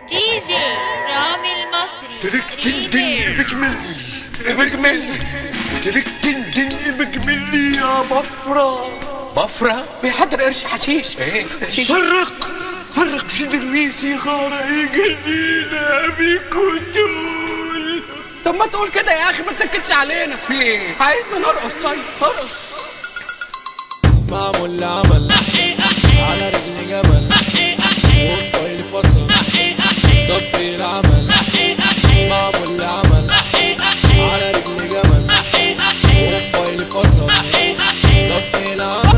دي جي رامي المصري تركتن بكمل تركتن بكمل يا بفرة بيحضر قرش حشيش. ايه حشيش؟ فرق في درويسي غارة يقلينا بيكو تول. طب ما تقول كده يا اخي، ما تنكدش علينا. في ايه؟ عايزنا نرقص؟ طيب ارقص. معمول العمل على رجل جمل والطيل فصل طبي العمل. معمول العمل على رجل جمل والطيل فصل طبي العمل.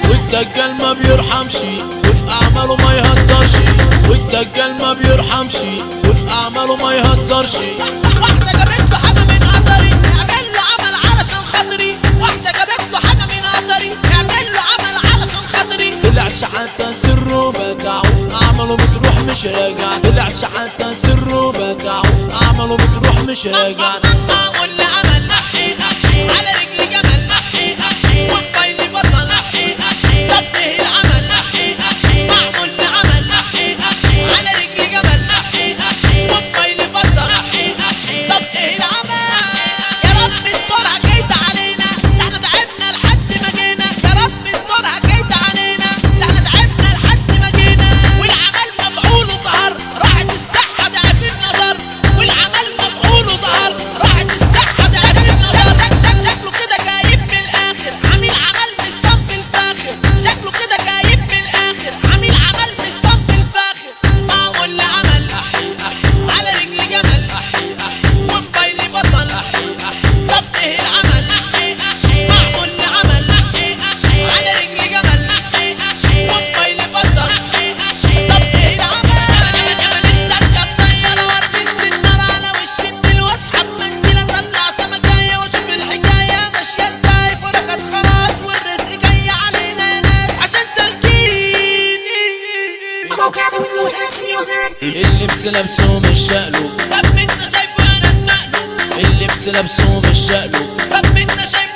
والدجال ما بيرحمش وفي اعماله ما يهزرش. والدجال ما بيرحمش وفي اعماله ما يهزرش. واحدة جابت له حاجة من قدري اعمل له عمل علشان خاطري. واحدة جابت له حاجة من قدري اعمل له عمل علشان خاطري. طلعش حتى سره بكع وفي اعماله بتروح مش راجع. طلعش حتى سره بكع وفي اعماله بتروح مش راجع. معمول عمل على رجل جمل والطيل بصل طبه العمل. معمول عمل على رجل جمل والطيل بصل طبه العمل. يا رب استرها جيت علينا، ده احنا تعبنا لحد ما جينا. يا رب استرها جيت علينا، ده احنا تعبنا لحد ما جينا. والعمل مفعوله ظهر راحت الصحة ضعف النظر. والعمل مفعوله ظهر راحت الصحة ضعف النظر. شكله كده جايب من الاخر عامل عمل مش صنف الفاخر. شكله كده جايب من الاخر عامل عمل مش صنف الفاخر. معمول عمل على رجل جمل والطيل بصل طبه العمل. معمول عمل على رجل جمل والطيل بصل طبه العمل. نتصدق طيارة وارمي السنارة على وش النيل واسحب منديل اطلع سمكاية واشوف الحكاية ماشية ازاي. فرقت خلاص والرزق جاي علينا ناس عشان سالكين. اللبس لابسه مش شقلب. طب انت شايفه يا ناس مقلوب. اللبس لابسه مش شقلب. طب انت شايفه